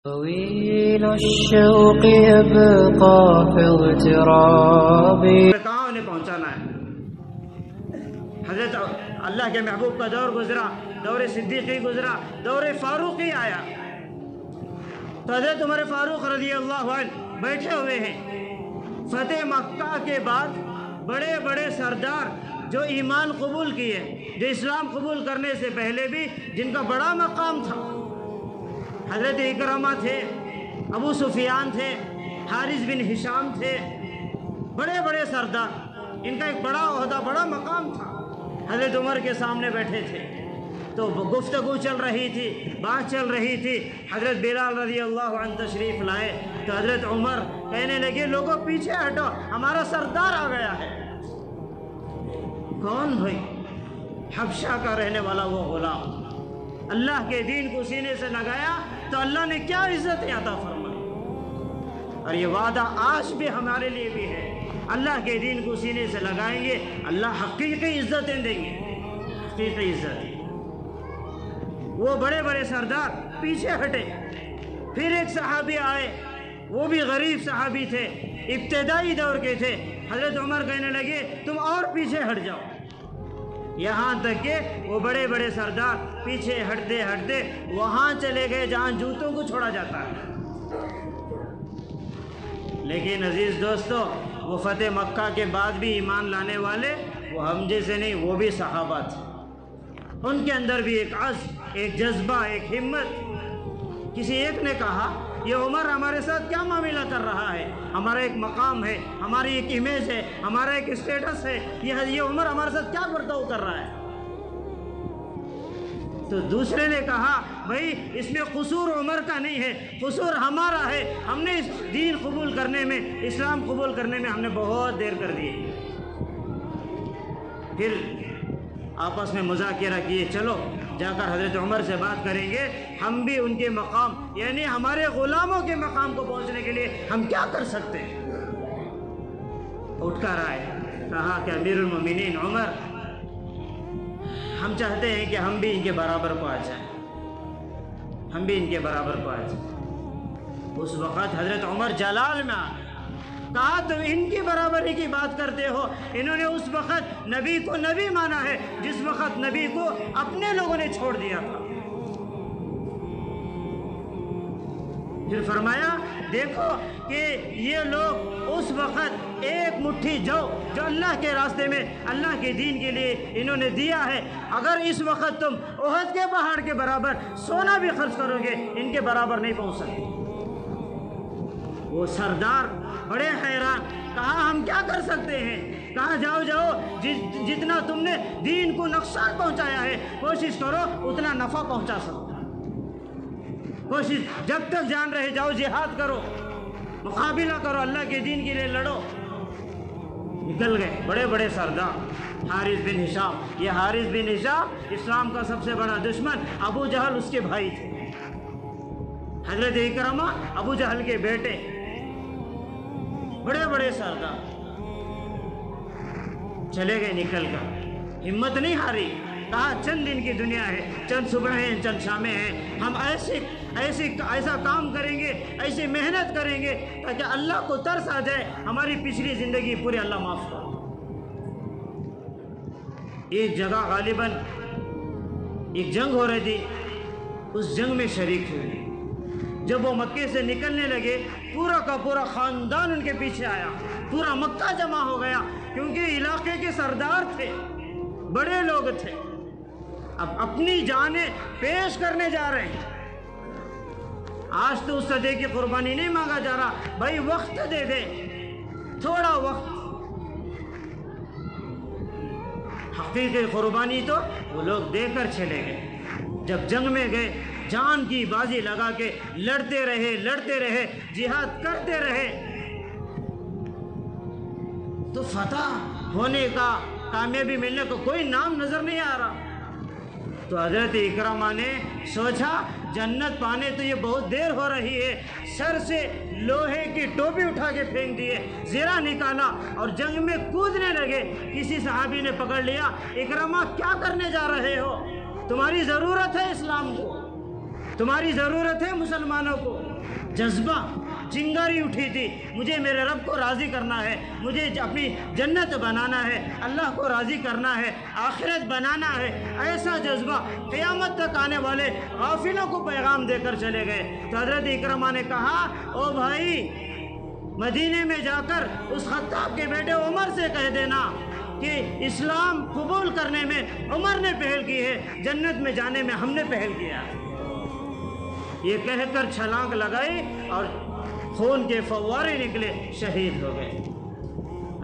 طويل الشوق يبقى في اغتراب. کہاں انہیں پہنچانا ہے؟ حضرت اللہ کے محبوب کا دور گزرا، دور صدیقی گزرا، دور فاروقی آیا تو حضرت عمر فاروق رضی اللہ عنہ بیٹھے ہوئے ہیں۔ فتح مکہ کے بعد بڑے بڑے سردار جو ایمان قبول کیے، جو اسلام قبول کرنے سے پہلے بھی جن کا بڑا مقام تھا، حضرت اکرمہ تھے، ابو سفیان تھے، حارث بن ہشام تھے، بڑے بڑے سردار، ان کا ایک بڑا عہدہ، بڑا مقام تھا، حضرت عمر کے سامنے بیٹھے تھے تو گفتگو چل رہی تھی، بات چل رہی تھی۔ حضرت بلال رضی اللہ عنہ تشریف لائے تو حضرت عمر کہنے لگے لوگوں پیچھے ہٹو، ہمارا سردار آ گیا ہے۔ کون بھائی؟ حبشہ کا رہنے والا وہ غلام، اللہ کے دین کو سینے سے لگایا تو اللہ نے کیا عزتیں عطا فرمائی، اور یہ وعدہ آج بھی ہمارے لیے بھی ہے، اللہ کے دین کو سینے سے لگائیں گے اللہ حقیقی عزتیں دیں گے، حقیقی عزتیں۔ وہ بڑے بڑے سردار پیچھے ہٹے، پھر ایک صحابی آئے، وہ بھی غریب صحابی تھے، ابتدائی دور کے تھے۔ حضرت عمر کہنے لگے تم اور پیچھے ہٹ جاؤ، یہاں تک کہ وہ بڑے بڑے سردار پیچھے ہٹتے ہٹتے وہاں چلے گئے جہاں جوتوں کو چھوڑا جاتا ہے۔ لیکن عزیز دوستو، وہ فتح مکہ کے بعد بھی ایمان لانے والے وہ ہم جیسے نہیں، وہ بھی صحابہ تھے، ان کے اندر بھی ایک عزم، ایک جذبہ، ایک ہمت۔ کسی ایک نے کہا یہ عمر ہمارے ساتھ کیا معاملہ کر رہا ہے، ہمارا ایک مقام ہے، ہماری ایک امیج ہے، ہمارا ایک اسٹیٹس ہے، یہ عمر ہمارے ساتھ کیا برتاؤ کر رہا ہے؟ تو دوسرے نے کہا بھائی اس میں قصور عمر کا نہیں ہے، قصور ہمارا ہے، ہم نے اس دین قبول کرنے میں، اسلام قبول کرنے میں ہم نے بہت دیر کر دی۔ پھر آپس میں مذاکرہ کیے، چلو جا کر حضرت عمر سے بات کریں گے، ہم بھی ان کے مقام یعنی ہمارے غلاموں کے مقام کو پہنچنے کے لیے ہم کیا کر سکتے ہیں۔ اٹھ کر آئے، کہا کہ امیر المومنین عمر، ہم چاہتے ہیں کہ ہم بھی ان کے برابر کو آ جائیں، ہم بھی ان کے برابر کو آ جائیں۔ اس وقت حضرت عمر جلال میں آ گئے، کہا تم ان کی برابری کی بات کرتے ہو؟ انہوں نے اس وقت نبی کو نبی مانا ہے جس وقت نبی کو اپنے لوگوں نے چھوڑ دیا تھا۔ پھر فرمایا دیکھو کہ یہ لوگ اس وقت ایک مٹھی جو اللہ کے راستے میں، اللہ کے دین کے لیے انہوں نے دیا ہے، اگر اس وقت تم احد کے پہاڑ کے برابر سونا بھی خرچ کرو گے ان کے برابر نہیں پہنچ سکتے۔ وہ سردار بڑے حیران، کہا ہم کیا کر سکتے ہیں؟ کہا جاؤ جاؤ، جتنا تم نے دین کو نقصان پہنچایا ہے کوشش کرو اتنا نفع پہنچا سکو، کوشش جب تک جان رہے جاؤ جہاد کرو، مقابلہ کرو، اللہ کے دین کے لیے لڑو۔ نکل گئے بڑے بڑے سردار، حارث بن ہشام، یہ حارث بن ہشام اسلام کا سب سے بڑا دشمن، ابو جہل اس کے بھائی تھے، حضرت اکرمہ ابو جہل کے بیٹے، بڑے بڑے سردار چلے گئے نکل کر، ہمت نہیں ہاری، کہا چند دن کی دنیا ہے، چند صبح ہیں، چند شامیں ہیں، ہم ایسا کام کریں گے، ایسی محنت کریں گے تاکہ اللہ کو ترس آ جائے، ہماری پچھلی زندگی پوری اللہ معاف کرے۔ ایک جگہ غالباً ایک جنگ ہو رہی تھی، اس جنگ میں شریک ہوئے، جب وہ مکے سے نکلنے لگے پورا کا پورا خاندان ان کے پیچھے آیا، پورا مکہ جمع ہو گیا، کیونکہ علاقے کے سردار تھے، بڑے لوگ تھے، اب اپنی جانیں پیش کرنے جا رہے ہیں۔ آج تو اس صدے کی قربانی نہیں مانگا جا رہا، بھائی وقت دے دے، تھوڑا وقت، حقیقی قربانی تو وہ لوگ دے کر چلے گئے۔ جب جنگ میں گئے جان کی بازی لگا کے لڑتے رہے، جہاد کرتے رہے، تو فتح ہونے کا، کامیابی ملنے کا کوئی نام نظر نہیں آ رہا۔ تو حضرت اکرمہ نے سوچا جنت پانے تو یہ بہت دیر ہو رہی ہے، سر سے لوہے کی ٹوپی اٹھا کے پھینک دیے، زرہ نکالا اور جنگ میں کودنے لگے۔ کسی صحابی نے پکڑ لیا، اکرمہ کیا کرنے جا رہے ہو؟ تمہاری ضرورت ہے اسلام کو، تمہاری ضرورت ہے مسلمانوں کو، جذبہ چنگاری اٹھی تھی، مجھے میرے رب کو راضی کرنا ہے، مجھے اپنی جنت بنانا ہے، اللہ کو راضی کرنا ہے، آخرت بنانا ہے، ایسا جذبہ قیامت تک آنے والے غافلوں کو پیغام دے کر چلے گئے۔ تو حضرت اکرمہ نے کہا او بھائی، مدینے میں جا کر اس خطاب کے بیٹے عمر سے کہہ دینا کہ اسلام قبول کرنے میں عمر نے پہل کی ہے، جنت میں جانے میں ہم نے پہل کیا۔ یہ کہہ کر چھلانگ لگائی اور خون کے فوارے نکلے، شہید ہو گئے۔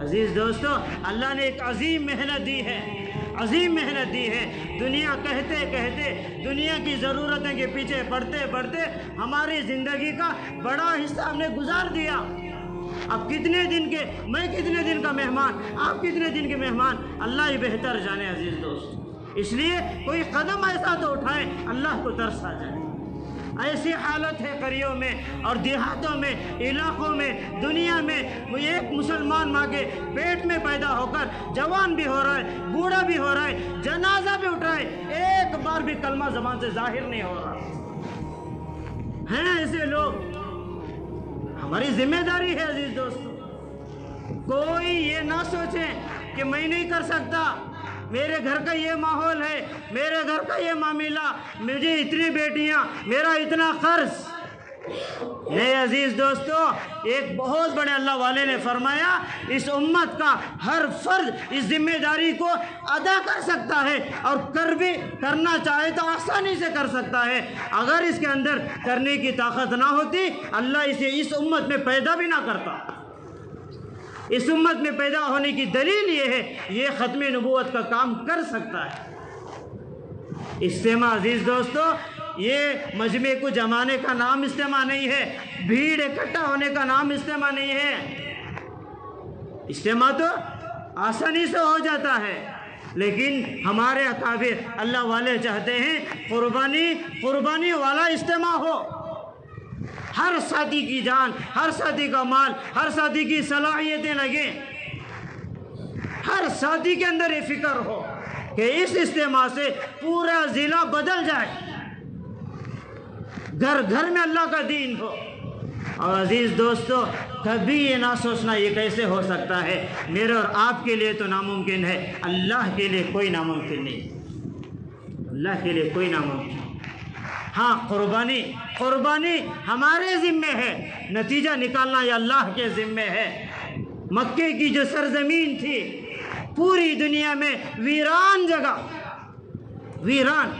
عزیز دوستو، اللہ نے ایک عظیم محنت دی ہے، عظیم محنت دی ہے۔ دنیا کہتے کہتے، دنیا کی ضرورتیں کے پیچھے بڑھتے بڑھتے ہماری زندگی کا بڑا حصہ ہم نے گزار دیا۔ اب کتنے دن کے، میں کتنے دن کا مہمان، آپ کتنے دن کے مہمان، اللہ ہی بہتر جانے عزیز دوست۔ اس لیے کوئی قدم ایسا تو اٹھائیں اللہ کو ترس آ جائے۔ ایسی حالت ہے قریوں میں اور دیہاتوں میں، علاقوں میں، دنیا میں، ایک مسلمان ماں کے پیٹ میں پیدا ہو کر جوان بھی ہو رہا ہے، بوڑھا بھی ہو رہا ہے، جنازہ بھی اٹھ رہا ہے، ایک بار بھی کلمہ زبان سے ظاہر نہیں ہو رہا۔ ہیں ایسے لوگ، ہماری ذمہ داری ہے عزیز دوستو، کوئی یہ نہ سوچیں کہ میں نہیں کر سکتا، میرے گھر کا یہ ماحول ہے، میرے گھر کا یہ معاملہ، مجھے اتنی بیٹیاں، میرا اتنا قرض۔ نہیں عزیز دوستو، ایک بہت بڑے اللہ والے نے فرمایا اس امت کا ہر فرد اس ذمہ داری کو ادا کر سکتا ہے، اور کرنا چاہے تو آسانی سے کر سکتا ہے۔ اگر اس کے اندر کرنے کی طاقت نہ ہوتی، اللہ اسے اس امت میں پیدا بھی نہ کرتا۔ اس امت میں پیدا ہونے کی دلیل یہ ہے، یہ ختم نبوت کا کام کر سکتا ہے۔ اجتماع عزیز دوستو، یہ مجمع کو جمانے کا نام اجتماع نہیں ہے، بھیڑ اکٹھا ہونے کا نام اجتماع نہیں ہے۔ اجتماع تو آسانی سے ہو جاتا ہے، لیکن ہمارے اکابر اللہ والے چاہتے ہیں قربانی والا اجتماع ہو۔ ہر ساتھی کی جان، ہر ساتھی کا مال، ہر ساتھی کی صلاحیتیں لگیں، ہر ساتھی کے اندر یہ فکر ہو کہ اس اجتماع سے پورا ضلع بدل جائے، گھر گھر میں اللہ کا دین ہو۔ اور عزیز دوستو، کبھی یہ نہ سوچنا یہ کیسے ہو سکتا ہے، میرے اور آپ کے لیے تو ناممکن ہے، اللہ کے لیے کوئی ناممکن نہیں، اللہ کے لیے کوئی ناممکن۔ ہاں، قربانی ہمارے ذمے ہے، نتیجہ نکالنا یہ اللہ کے ذمے ہے۔ مکے کی جو سرزمین تھی، پوری دنیا میں ویران جگہ، ویران،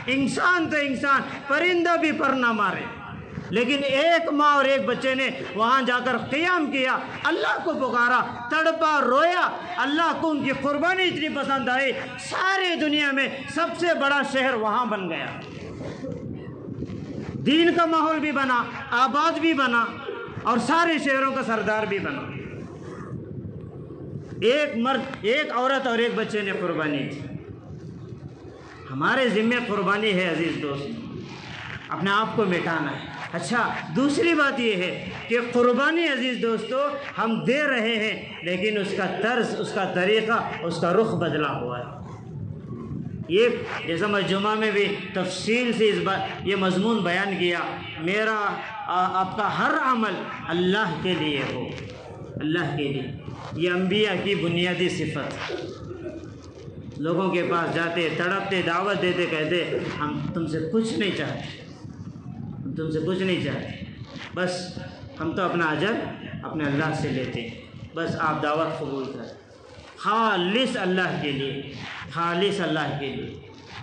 انسان تو انسان، پرندہ بھی پر نہ مارے، لیکن ایک ماں اور ایک بچے نے وہاں جا کر قیام کیا، اللہ کو پکارا، تڑپا، رویا، اللہ کو ان کی قربانی اتنی پسند آئی، ساری دنیا میں سب سے بڑا شہر وہاں بن گیا، دین کا ماحول بھی بنا، آباد بھی بنا، اور سارے شہروں کا سردار بھی بنا۔ ایک مرد، ایک عورت اور ایک بچے نے قربانی کی۔ ہمارے ذمہ قربانی ہے عزیز دوست، اپنے آپ کو مٹانا ہے۔ اچھا، دوسری بات یہ ہے کہ قربانی عزیز دوستو ہم دے رہے ہیں، لیکن اس کا طرز، اس کا طریقہ، اس کا رخ بدلا ہوا ہے۔ یہ جیسا میں جمعہ میں بھی تفصیل سے یہ مضمون بیان کیا، میرا آپ کا ہر عمل اللہ کے لیے ہو، اللہ کے لیے۔ یہ انبیاء کی بنیادی صفت۔ لوگوں کے پاس جاتے، تڑپتے، دعوت دیتے، کہتے ہم تم سے کچھ نہیں چاہتے، ہم تم سے کچھ نہیں چاہتے، بس ہم تو اپنا اجر اپنے اللہ سے لیتے ہیں، بس آپ دعوت قبول کریں، خالص اللہ کے لیے، خالص اللہ کے لیے۔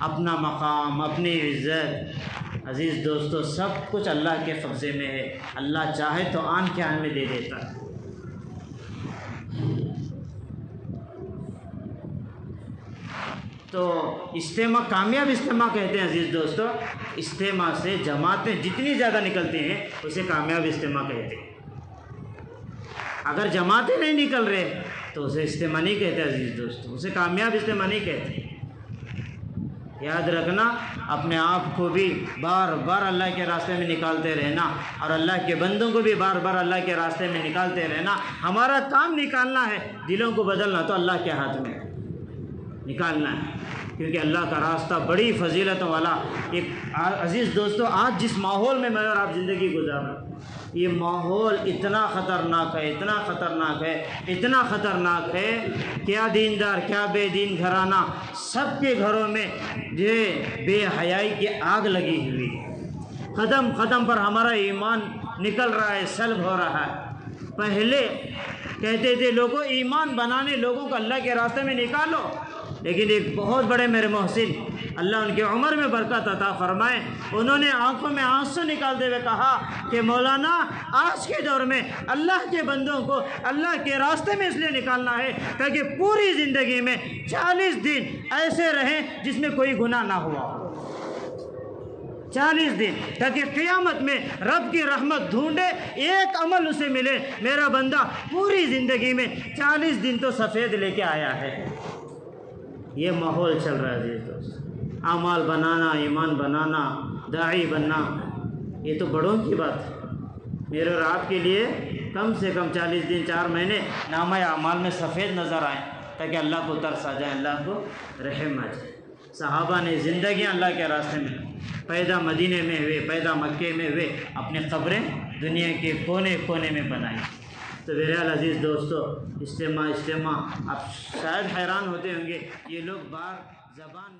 اپنا مقام، اپنی عزت، عزیز دوستو سب کچھ اللہ کے قبضے میں ہے، اللہ چاہے تو آن کے آن میں دے دیتا ہے۔ تو اجتماع، کامیاب اجتماع کہتے ہیں عزیز دوستو، اجتماع سے جماعتیں جتنی زیادہ نکلتی ہیں اسے کامیاب اجتماع کہتے ہیں۔ اگر جماعتیں نہیں نکل رہے تو اسے اجتماع نہیں کہتے عزیز دوستو، اسے کامیاب اجتماع نہیں کہتے۔ یاد رکھنا، اپنے آپ کو بھی بار بار اللہ کے راستے میں نکالتے رہنا، اور اللہ کے بندوں کو بھی بار بار اللہ کے راستے میں نکالتے رہنا۔ ہمارا کام نکالنا ہے، دلوں کو بدلنا تو اللہ کے ہاتھ میں ہے، نکالنا ہے۔ کیونکہ اللہ کا راستہ بڑی فضیلت والا ایک عزیز دوستو، آج جس ماحول میں اور آپ زندگی گزار رہے ہیں، یہ ماحول اتنا خطرناک ہے، اتنا خطرناک ہے، اتنا خطرناک ہے، کیا دیندار کیا بے دین گھرانہ سب کے گھروں میں جو بے حیائی کی آگ لگی ہوئی ہے۔ قدم قدم پر ہمارا ایمان نکل رہا ہے، سلب ہو رہا ہے۔ پہلے کہتے تھے لوگوں ایمان بنانے لوگوں کو اللہ کے راستے میں نکالو، لیکن ایک بہت بڑے میرے محسن، اللہ ان کی عمر میں برکت عطا فرمائے، انہوں نے آنکھوں میں آنسو نکالتے ہوئے کہا کہ مولانا آج کے دور میں اللہ کے بندوں کو اللہ کے راستے میں اس لیے نکالنا ہے تاکہ پوری زندگی میں 40 دن ایسے رہیں جس میں کوئی گناہ نہ ہوا ہو، 40 دن، تاکہ قیامت میں رب کی رحمت ڈھونڈے، ایک عمل اسے ملے، میرا بندہ پوری زندگی میں 40 دن تو سفید لے کے آیا ہے۔ یہ ماحول چل رہا ہے عزیز دوست، اعمال بنانا، ایمان بنانا، داعی بننا، یہ تو بڑوں کی بات ہے۔ میرے اور آپ کے لیے کم سے کم 40 دن 4 مہینے نامہ اعمال میں سفید نظر آئیں تاکہ اللہ کو ترس آ جائے، اللہ کو رحم آ جائے۔ صحابہ نے زندگیاں اللہ کے راستے میں، پیدا مدینے میں ہوئے، پیدا مکے میں ہوئے، اپنے قبریں دنیا کے کونے کونے میں بنائی۔ تو بہرحال عزیز دوستو، اجتماع آپ شاید حیران ہوتے ہوں گے، یہ لوگ بار زبان